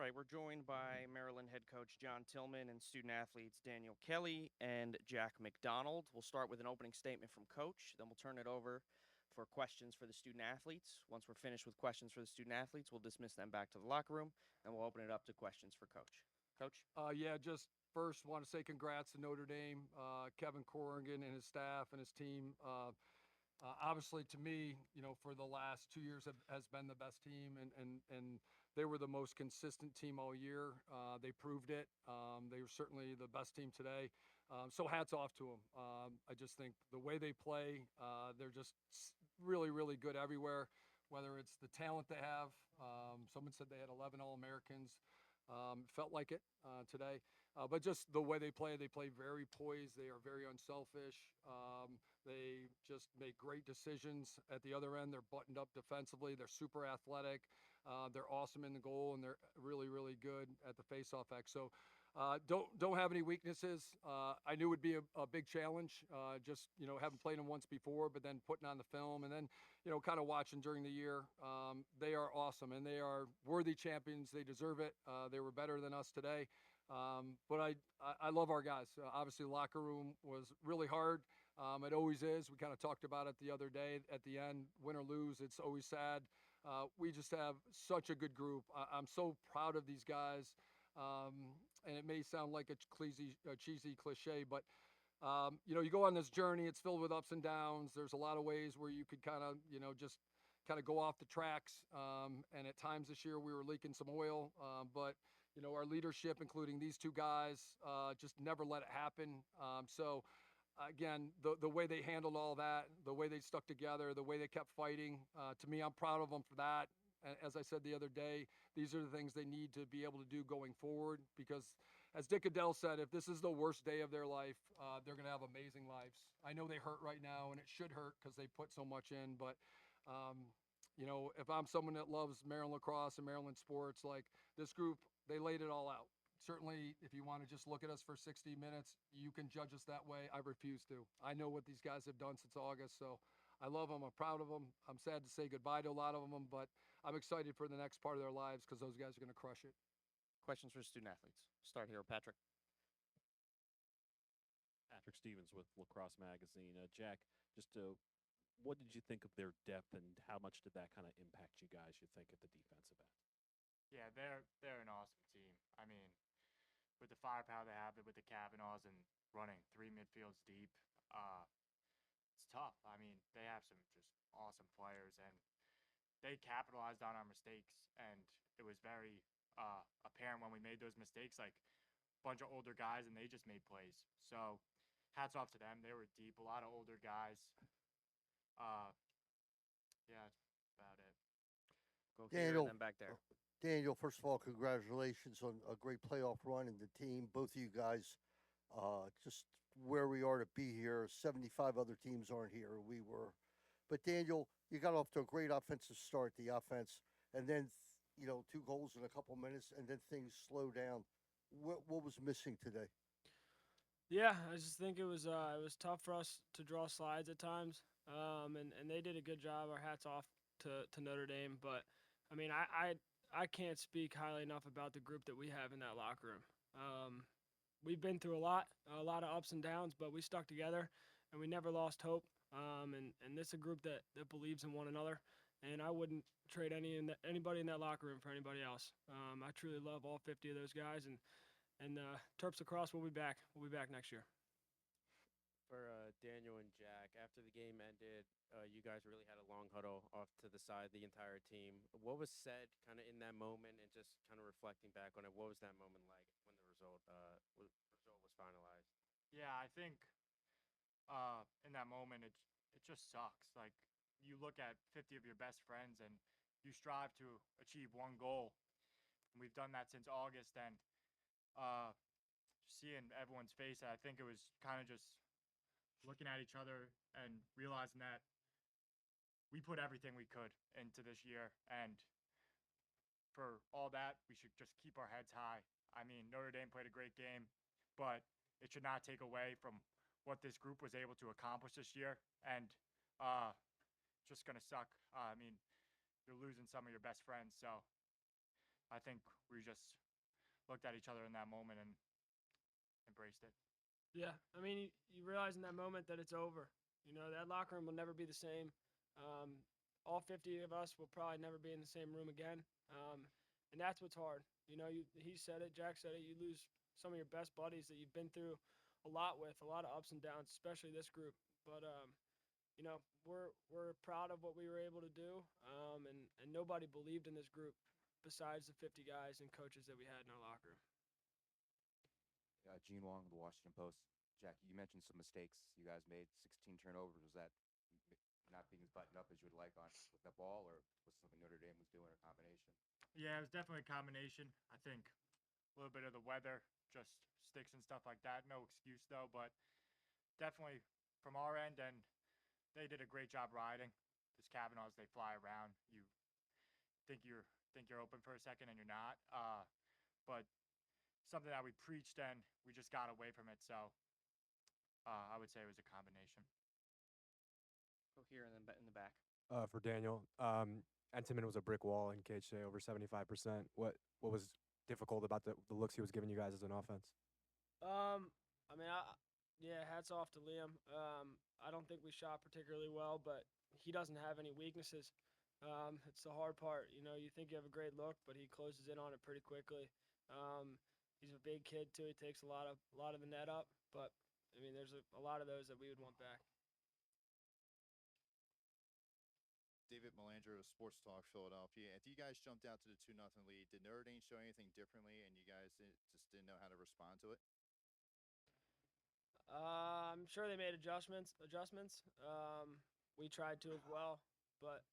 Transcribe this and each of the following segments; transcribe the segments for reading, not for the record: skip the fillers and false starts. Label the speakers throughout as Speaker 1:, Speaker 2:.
Speaker 1: right, we're joined by Maryland head coach John Tillman and student athletes Daniel Kelly and Jack McDonald. We'll start with an opening statement from Coach, then we'll turn it over for questions for the student athletes. Once we're finished with questions for the student athletes, we'll dismiss them back to the locker room and we'll open it up to questions for Coach. Coach?
Speaker 2: Yeah, just first want to say congrats to Notre Dame, Kevin Corrigan and his staff and his team. Obviously, to me, for the last 2 years has been the best team, and they were the most consistent team all year. They proved it. They were certainly the best team today. So hats off to them. I just think the way they play, they're just really, really good everywhere. Whether it's the talent they have, someone said they had 11 All-Americans. Felt like it today. But just the way they play very poised. They are very unselfish. They just make great decisions at the other end. They're buttoned up defensively. They're super athletic. They're awesome in the goal, and they're really, really good at the faceoff X. So don't have any weaknesses. I knew it would be a big challenge. Just haven't played them once before, but then putting on the film and then kind of watching during the year. They are awesome, and they are worthy champions. They deserve it. They were better than us today. But I love our guys. Obviously, the locker room was really hard. It always is. We kind of talked about it the other day at the end, win or lose. It's always sad. We just have such a good group. I'm so proud of these guys. And it may sound like a cheesy cliche, but you go on this journey. It's filled with ups and downs. There's a lot of ways where you could kind of, just kind of go off the tracks. And at times this year we were leaking some oil, but our leadership, including these two guys, just never let it happen. So again, the way they handled all that, the way they stuck together, the way they kept fighting, to me, I'm proud of them for that. And as I said the other day, these are the things they need to be able to do going forward because, as Dick Adele said, if this is the worst day of their life, they're going to have amazing lives. I know they hurt right now, and it should hurt because they put so much in. But, if I'm someone that loves Maryland lacrosse and Maryland sports, like this group, they laid it all out. Certainly, if you want to just look at us for 60 minutes, you can judge us that way. I refuse to. I know what these guys have done since August, so I love them. I'm proud of them. I'm sad to say goodbye to a lot of them, but I'm excited for the next part of their lives because those guys are going to crush it.
Speaker 1: Questions for student athletes. Start here, Patrick.
Speaker 3: Patrick Stevens with Lacrosse Magazine. Jack, just what did you think of their depth, and how much did that kind of impact you guys, you think, at the defensive end?
Speaker 4: Yeah, they're an awesome team. I mean, with the firepower they have, with the Kavanaughs and running three midfields deep, uh, it's tough. I mean, they have some just awesome players, and they capitalized on our mistakes, and it was very apparent when we made those mistakes. Like a bunch of older guys, and they just made plays. So, hats off to them. They were deep, a lot of older guys. Uh, yeah, that's about it.
Speaker 1: Go here and
Speaker 5: Daniel,
Speaker 1: then back there.
Speaker 5: Daniel, first of all, congratulations on a great playoff run in the team. Both of you guys, just where we are to be here. 75 other teams aren't here. We were. But Daniel, you got off to a great offensive start, the offense, and then, two goals in a couple minutes, and then things slowed down. What was missing today?
Speaker 6: Yeah, I just think it was tough for us to draw slides at times, and they did a good job. Our hats off to Notre Dame, but I mean I can't speak highly enough about the group that we have in that locker room. We've been through a lot of ups and downs, but we stuck together and we never lost hope. And this is a group that believes in one another, and I wouldn't trade anybody in that locker room for anybody else. I truly love all 50 of those guys, and Terps Lacrosse will be back. We'll be back next year.
Speaker 1: For Daniel and Jack, after the game ended, you guys really had a long huddle off to the side, the entire team. What was said kind of in that moment, and just kind of reflecting back on it, what was that moment like when the result was finalized?
Speaker 4: Yeah, I think in that moment it just sucks. Like you look at 50 of your best friends and you strive to achieve one goal. And we've done that since August, and uh, seeing everyone's face, I think it was kind of just looking at each other and realizing that we put everything we could into this year, and for all that, we should just keep our heads high. I mean, Notre Dame played a great game, but it should not take away from what this group was able to accomplish this year, and just gonna suck. I mean, you're losing some of your best friends, so I think we just looked at each other in that moment and embraced it.
Speaker 6: Yeah, I mean, you realize in that moment that it's over. You know, that locker room will never be the same. All 50 of us will probably never be in the same room again. And that's what's hard. You know, he said it, Jack said it. You lose some of your best buddies that you've been through a lot with, a lot of ups and downs, especially this group. But you know, we're proud of what we were able to do, and nobody believed in this group besides the 50 guys and coaches that we had in our locker room.
Speaker 7: Gene Wong, The Washington Post. Jack, you mentioned some mistakes you guys made. 16 turnovers. Was that not being as buttoned up as you would like on with the ball, or was something Notre Dame was doing, a combination?
Speaker 4: Yeah, it was definitely a combination. I think a little bit of the weather, just sticks and stuff like that. No excuse though, but definitely from our end, and they did a great job riding. This Kavanaughs, they fly around. You think you're open for a second and you're not. But something that we preached and we just got away from it. So I would say it was a combination.
Speaker 1: Go here and then in the back.
Speaker 8: For Daniel, Entenmann was a brick wall in KHJ, over 75%. What was difficult about the looks he was giving you guys as an offense?
Speaker 6: I mean, yeah, hats off to Liam. I don't think we shot particularly well, but he doesn't have any weaknesses. It's the hard part. You know, you think you have a great look, but he closes in on it pretty quickly. He's a big kid too. He takes a lot of the net up, but I mean, there's a lot of those that we would want back.
Speaker 9: David Melanger of Sports Talk Philadelphia. After you guys jumped out to the 2-0 lead, did Notre Dame show anything differently, and you guys just didn't know how to respond to it?
Speaker 6: I'm sure they made adjustments. We tried to as well, but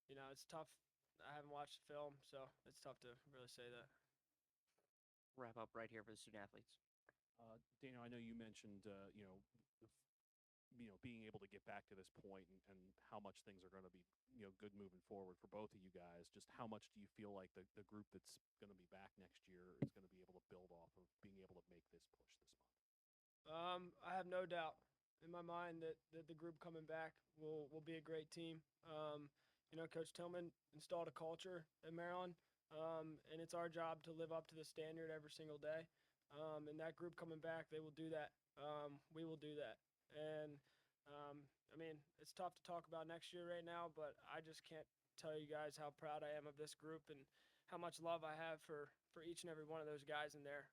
Speaker 6: you know, it's tough. I haven't watched the film, so it's tough to really say that.
Speaker 1: Wrap up right here for the student athletes.
Speaker 3: Daniel, I know you mentioned being able to get back to this point and how much things are going to be good moving forward for both of you guys. Just how much do you feel like the group that's going to be back next year is going to be able to build off of being able to make this push this month?
Speaker 6: I have no doubt in my mind that the group coming back will be a great team. You know, Coach Tillman installed a culture at Maryland, and it's our job to live up to the standard every single day. And that group coming back, they will do that. We will do that. And I mean, it's tough to talk about next year right now, but I just can't tell you guys how proud I am of this group and how much love I have for each and every one of those guys in there.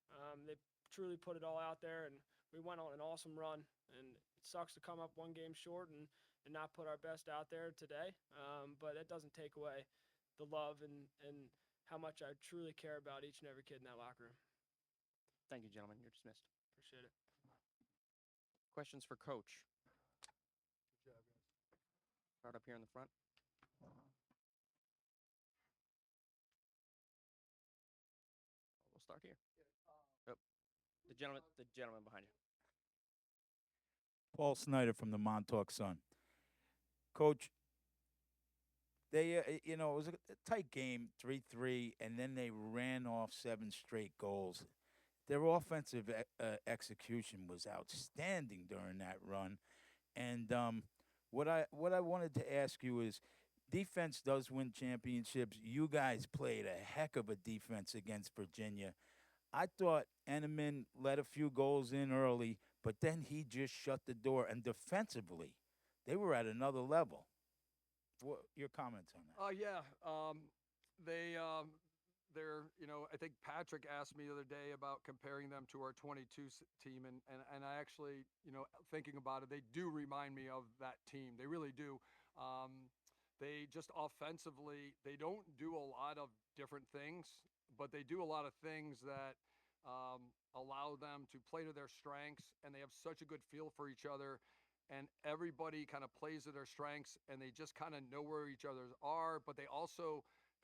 Speaker 6: They truly put it all out there, and we went on an awesome run. And it sucks to come up one game short and not put our best out there today, but that doesn't take away the love and how much I truly care about each and every kid in that locker room.
Speaker 1: Thank you, gentlemen. You're dismissed.
Speaker 6: Appreciate it.
Speaker 1: Questions for Coach?
Speaker 2: Good job, guys.
Speaker 1: Start up here in the front. We'll start here. Oh, the gentleman behind you.
Speaker 10: Paul Snyder from the Montauk Sun. Coach, they, it was a tight game, 3-3, and then they ran off 7 straight goals. Their offensive execution was outstanding during that run. And what I wanted to ask you is, defense does win championships. You guys played a heck of a defense against Virginia. I thought Entenmann let a few goals in early, but then he just shut the door. And defensively, they were at another level. What your comments on that?
Speaker 2: Yeah. I think Patrick asked me the other day about comparing them to our 22 team, and I actually, thinking about it, they do remind me of that team. They really do. They just offensively, they don't do a lot of different things, but they do a lot of things that allow them to play to their strengths, and they have such a good feel for each other. And everybody kind of plays to their strengths, and they just kind of know where each other are, but they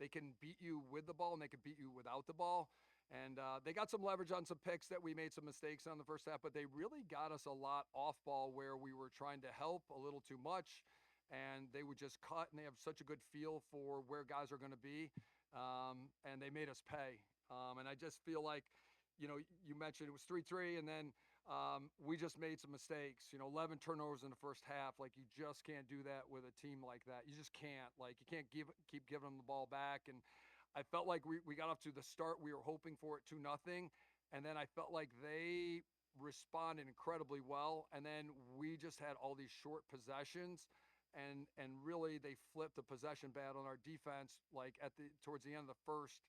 Speaker 2: can beat you with the ball and they can beat you without the ball. And they got some leverage on some picks that we made some mistakes on the first half, but they really got us a lot off ball where we were trying to help a little too much, and they would just cut, and they have such a good feel for where guys are going to be, and they made us pay. And I just feel like, you mentioned it was 3-3, and then we just made some mistakes, 11 turnovers in the first half. Like, you just can't do that with a team like that. You just can't. Like, you can't keep giving them the ball back. And I felt like we got off to the start we were hoping for it 2-0, and then I felt like they responded incredibly well, and then we just had all these short possessions, and really they flipped the possession bat on our defense. Like towards the end of the first,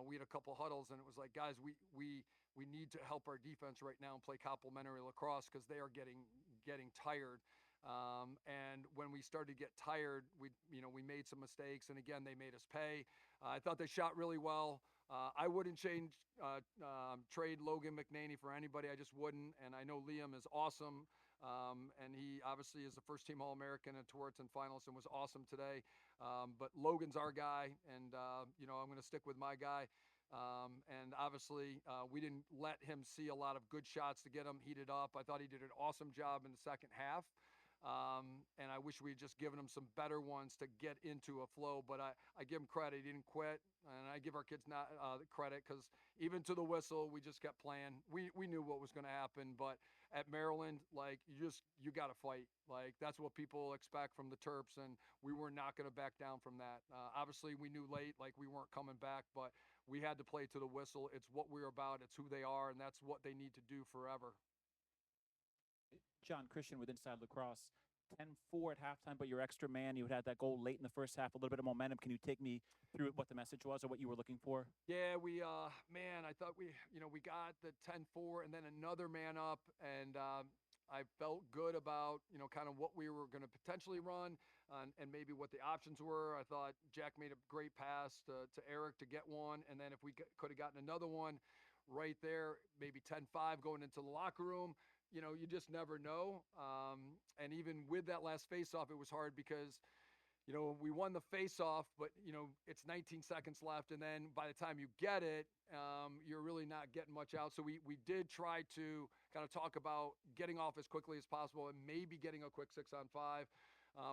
Speaker 2: we had a couple huddles, and it was like, guys, we need to help our defense right now and play complementary lacrosse because they are getting tired. And when we started to get tired, we made some mistakes, and again they made us pay. I thought they shot really well. I wouldn't trade Logan McNaney for anybody. I just wouldn't. And I know Liam is awesome. And he obviously is the first team All-American and Tewaaraton finalist and was awesome today. But Logan's our guy, and I'm going to stick with my guy. And obviously, we didn't let him see a lot of good shots to get him heated up. I thought he did an awesome job in the second half. And I wish we had just given him some better ones to get into a flow. But I give him credit. He didn't quit. And I give our kids not credit because even to the whistle, we just kept playing. We knew what was going to happen. But at Maryland, like, you got to fight. Like, that's what people expect from the Terps. And we were not going to back down from that. Obviously, we knew late, like, we weren't coming back. But we had to play to the whistle. It's what we're about. It's who they are. And that's what they need to do forever.
Speaker 11: John Christian with Inside Lacrosse. 10-4 at halftime, but your extra man, you had that goal late in the first half, a little bit of momentum. Can you take me through what the message was or what you were looking for?
Speaker 2: Yeah, I thought we got the 10-4 and then another man up, and I felt good about, kind of what we were going to potentially run and maybe what the options were. I thought Jack made a great pass to Eric to get one, and then if we could have gotten another one right there, maybe 10-5 going into the locker room. You just never know. And even with that last face-off, it was hard because, we won the face-off, but, it's 19 seconds left. And then by the time you get it, you're really not getting much out. So we did try to kind of talk about getting off as quickly as possible and maybe getting a quick 6-on-5.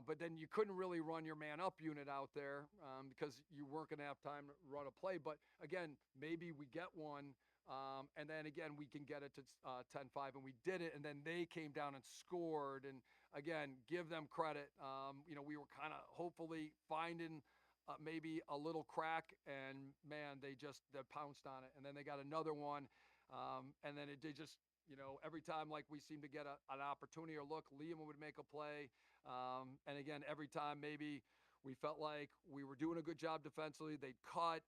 Speaker 2: But then you couldn't really run your man-up unit out there because you weren't going to have time to run a play. But, again, maybe we get one. And then again, we can get it to 10-5, and we did it. And then they came down and scored. And again, give them credit. We were kind of hopefully finding maybe a little crack, and man, they pounced on it. And then they got another one. And then they just, every time like we seemed to get an opportunity or look, Liam would make a play. And again, every time maybe we felt like we were doing a good job defensively, they'd cut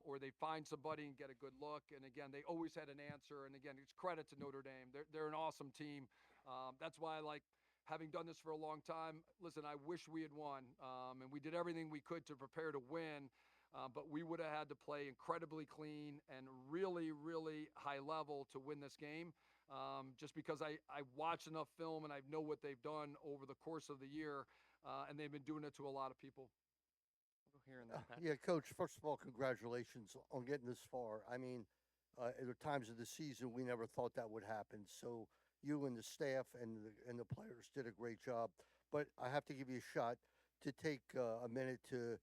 Speaker 2: or they'd find somebody and get a good look. And again, they always had an answer. And again, it's credit to Notre Dame. They're an awesome team. That's why, like, having done this for a long time, listen, I wish we had won. And we did everything we could to prepare to win. But we would have had to play incredibly clean and really, really high level to win this game. Just because I watched enough film and I know what they've done over the course of the year. And they've been doing it to a lot of people.
Speaker 1: We'll go here and then, Pat.
Speaker 5: Yeah, Coach, first of all, congratulations on getting this far. I mean, at the times of the season, we never thought that would happen. So you and the staff and the players did a great job. But I have to give you a shot to take a minute to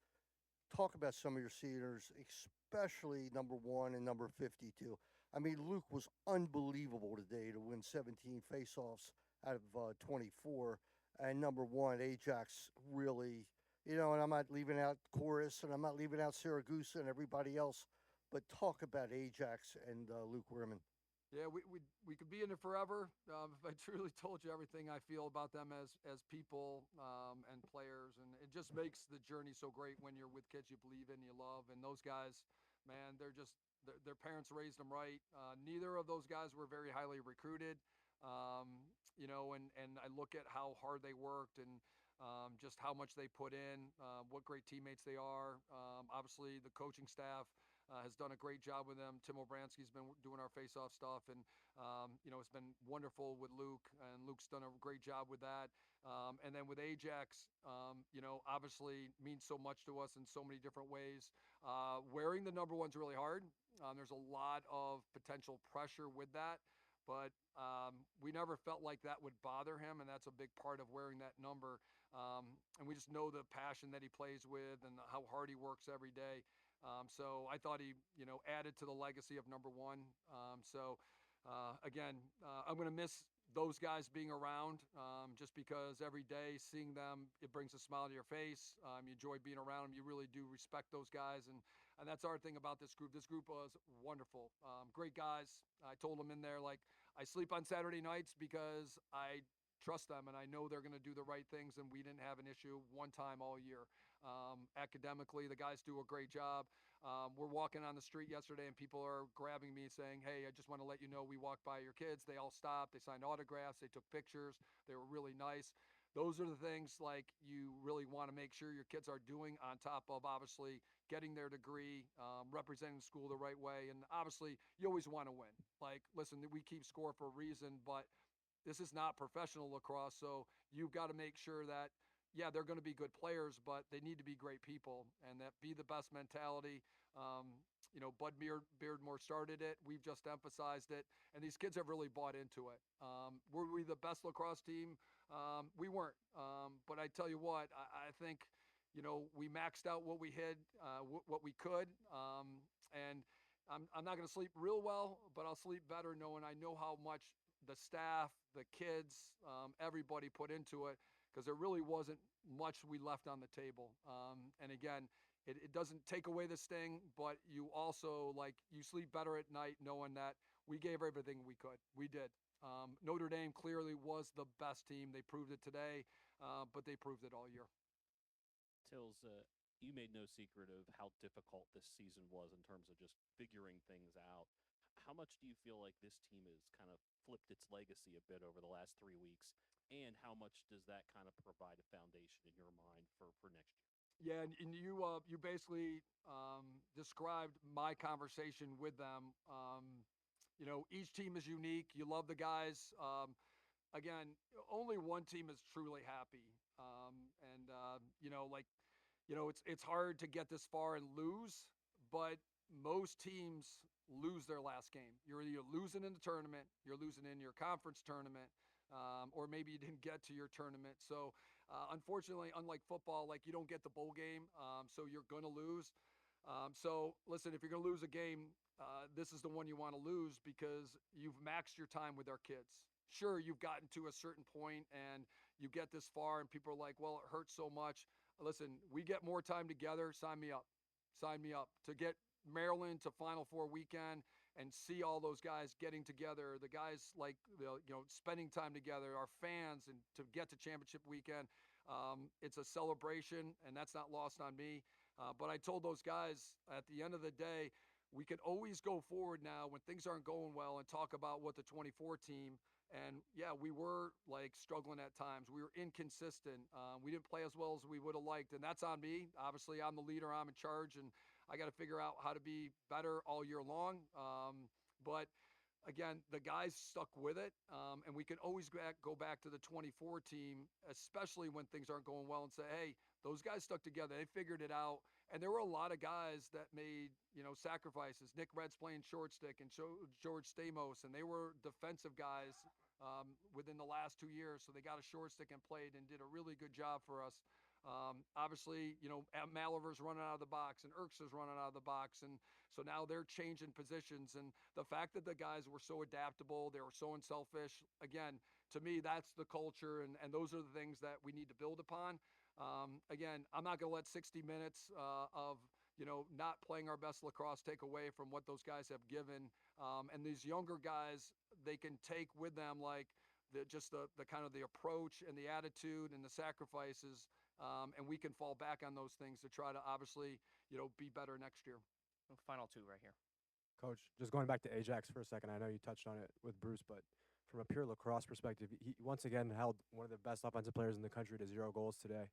Speaker 5: talk about some of your seniors, especially number 1 and number 52. I mean, Luke was unbelievable today to win 17 faceoffs out of 24. And number 1, Ajax, really, and I'm not leaving out Chorus and I'm not leaving out Saragusa and everybody else, but talk about Ajax and Luke Werman.
Speaker 2: Yeah, we could be in it forever. If I truly told you everything I feel about them as people and players, and it just makes the journey so great when you're with kids you believe in, you love, and those guys, man, their parents raised them right. Neither of those guys were very highly recruited. And I look at how hard they worked and just how much they put in, what great teammates they are. Obviously, the coaching staff has done a great job with them. Tim Obransky's been doing our face-off stuff, and it's been wonderful with Luke, and Luke's done a great job with that. And then with Ajax, obviously means so much to us in so many different ways. Wearing the number 1's really hard. There's a lot of potential pressure with that. But we never felt like that would bother him, and that's a big part of wearing that number. And we just know the passion that he plays with and how hard he works every day. So I thought he, added to the legacy of number 1. Again, I'm going to miss those guys being around just because every day seeing them, it brings a smile to your face. You enjoy being around them. You really do respect those guys. And And that's our thing about this group. This group was wonderful. Great guys. I told them in there, like, I sleep on Saturday nights because I trust them and I know they're going to do the right things. And we didn't have an issue one time all year. Academically, the guys do a great job. We're walking on the street yesterday and people are grabbing me saying, hey, I just want to let you know we walked by your kids. They all stopped. They signed autographs. They took pictures. They were really nice. Those are the things like you really want to make sure your kids are doing on top of obviously getting their degree, representing the school the right way. And obviously you always want to win. Like, listen, we keep score for a reason, but this is not professional lacrosse. So you've got to make sure that, yeah, they're going to be good players, but they need to be great people and that be the best mentality. Bud Beardmore started it. We've just emphasized it. And these kids have really bought into it. Were we the best lacrosse team? We weren't. But I tell you what, I think, we maxed out what we had, what we could. And I'm not going to sleep real well, but I'll sleep better knowing I know how much the staff, the kids, everybody put into it because there really wasn't much we left on the table. And again, it doesn't take away the sting, but you also, like, you sleep better at night knowing that we gave everything we could. We did. Notre Dame clearly was the best team. They proved it today, but they proved it all year.
Speaker 3: Tills, you made no secret of how difficult this season was in terms of just figuring things out. How much do you feel like this team has kind of flipped its legacy a bit over the last 3 weeks? And how much does that kind of provide a foundation in your mind for next year?
Speaker 2: Yeah, and you basically described my conversation with them. Each team is unique. You love the guys. Again, only one team is truly happy. It's hard to get this far and lose, but most teams lose their last game. You're either losing in the tournament, you're losing in your conference tournament, or maybe you didn't get to your tournament. So, unfortunately, unlike football, like you don't get the bowl game, so you're going to lose. So, listen, if you're going to lose a game, this is the one you want to lose because you've maxed your time with our kids. Sure, you've gotten to a certain point and you get this far, and people are like, well, it hurts so much. Listen, we get more time together. Sign me up. Sign me up to get Maryland to Final Four weekend and see all those guys getting together. The guys like spending time together, our fans, and to get to championship weekend. It's a celebration, and that's not lost on me. But I told those guys at the end of the day, we can always go forward now when things aren't going well and talk about what the 24 team. And yeah, we were like struggling at times. We were inconsistent. We didn't play as well as we would have liked, and that's on me. Obviously, I'm the leader. I'm in charge, and I got to figure out how to be better all year long. But again, the guys stuck with it, and we can always go back to the 24 team, especially when things aren't going well, and say, hey, those guys stuck together. They figured it out. And there were a lot of guys that made, sacrifices. Nick Red's playing short stick and George Stamos, and they were defensive guys within the last 2 years. So they got a short stick and played and did a really good job for us. Obviously, Maliver's running out of the box and Irks is running out of the box. And so now they're changing positions. And the fact that the guys were so adaptable, they were so unselfish, again, to me, that's the culture. And those are the things that we need to build upon. Again, I'm not going to let 60 minutes of not playing our best lacrosse take away from what those guys have given. And these younger guys, they can take with them like the kind of the approach and the attitude and the sacrifices, and we can fall back on those things to try to obviously be better next year.
Speaker 1: Final two right here.
Speaker 8: Coach, just going back to Ajax for a second, I know you touched on it with Bruce, but from a pure lacrosse perspective, he once again held one of the best offensive players in the country to 0 goals today.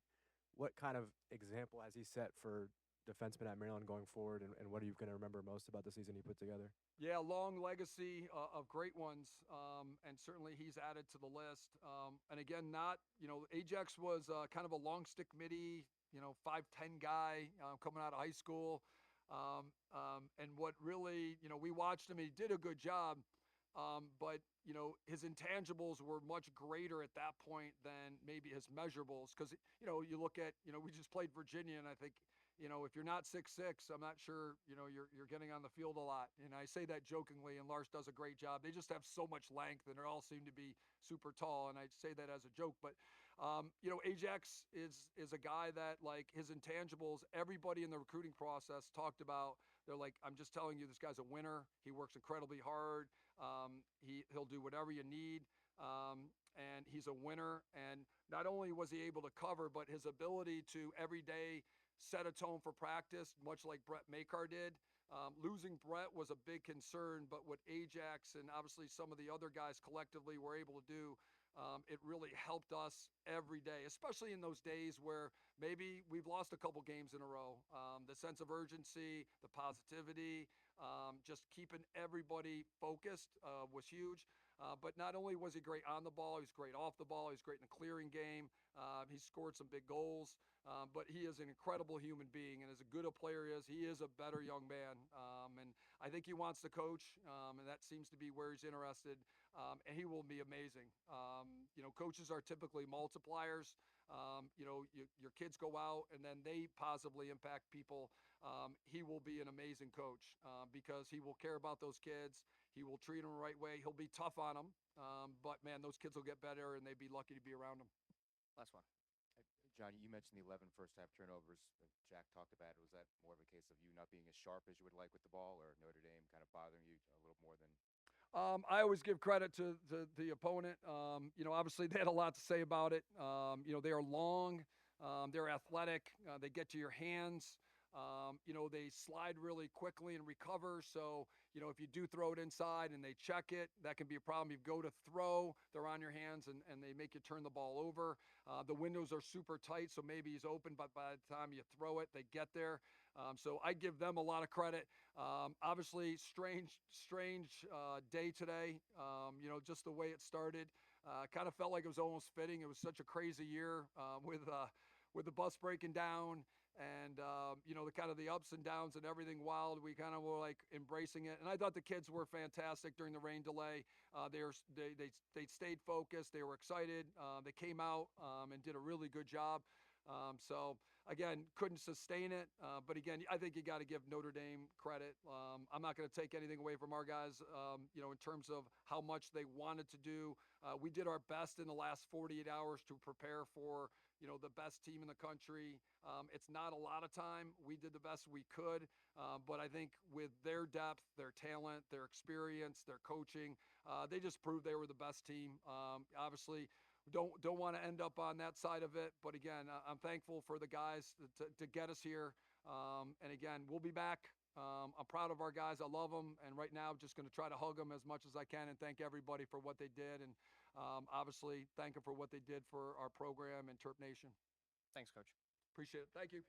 Speaker 8: What kind of example has he set for defensemen at Maryland going forward, and what are you going to remember most about the season he put together?
Speaker 2: Yeah, long legacy of great ones, and certainly he's added to the list. And again, Ajax was kind of a long stick midi, 5'10" guy coming out of high school. And what really, we watched him, he did a good job, but, his intangibles were much greater at that point than maybe his measurables. Because, you look at, we just played Virginia, and I think, if you're not 6'6", I'm not sure, you're getting on the field a lot. And I say that jokingly, and Lars does a great job. They just have so much length, and they all seem to be super tall, and I say that as a joke. But Ajax is a guy that, like, his intangibles, everybody in the recruiting process talked about. They're like, I'm just telling you, this guy's a winner. He works incredibly hard. He'll do whatever you need. And he's a winner. And not only was he able to cover, but his ability to every day set a tone for practice, much like Brett Makar did. Losing Brett was a big concern, but what Ajax and obviously some of the other guys collectively were able to do, it really helped us every day, especially in those days where maybe we've lost a couple games in a row. The sense of urgency, the positivity, just keeping everybody focused was huge. But not only was he great on the ball, he was great off the ball. He was great in the clearing game. He scored some big goals. But he is an incredible human being, and as good a player he is a better young man. And I think he wants to coach, and that seems to be where he's interested. And he will be amazing. Coaches are typically multipliers. Your kids go out, and then they positively impact people. He will be an amazing coach because he will care about those kids. He will treat them the right way. He'll be tough on them. But, man, those kids will get better, and they'd be lucky to be around them.
Speaker 1: Last one.
Speaker 7: John, you mentioned the 11 first-half turnovers. Jack talked about it. Was that more of a case of you not being as sharp as you would like with the ball, or Notre Dame kind of bothering you a little more than?
Speaker 2: I always give credit to the opponent. Obviously they had a lot to say about it. They are long, they're athletic, they get to your hands. They slide really quickly and recover. So, if you do throw it inside and they check it, that can be a problem. You go to throw, they're on your hands and they make you turn the ball over. The windows are super tight, so maybe he's open, but by the time you throw it, they get there. So I give them a lot of credit. Obviously, strange day today. Just the way it started. Kind of felt like it was almost fitting. It was such a crazy year with the bus breaking down and the kind of the ups and downs and everything wild. We kind of were like embracing it, and I thought the kids were fantastic during the rain delay. They stayed focused. They were excited. They came out and did a really good job. So again, couldn't sustain it. But again, I think you got to give Notre Dame credit. I'm not going to take anything away from our guys, in terms of how much they wanted to do. We did our best in the last 48 hours to prepare for, the best team in the country. It's not a lot of time. We did the best we could. But I think with their depth, their talent, their experience, their coaching, they just proved they were the best team. Obviously, don't want to end up on that side of it. But again, I'm thankful for the guys to get us here. And again, we'll be back. I'm proud of our guys. I love them. And right now, I'm just going to try to hug them as much as I can and thank everybody for what they did. And obviously, thank them for what they did for our program and Terp Nation.
Speaker 1: Thanks, Coach.
Speaker 2: Appreciate it. Thank you.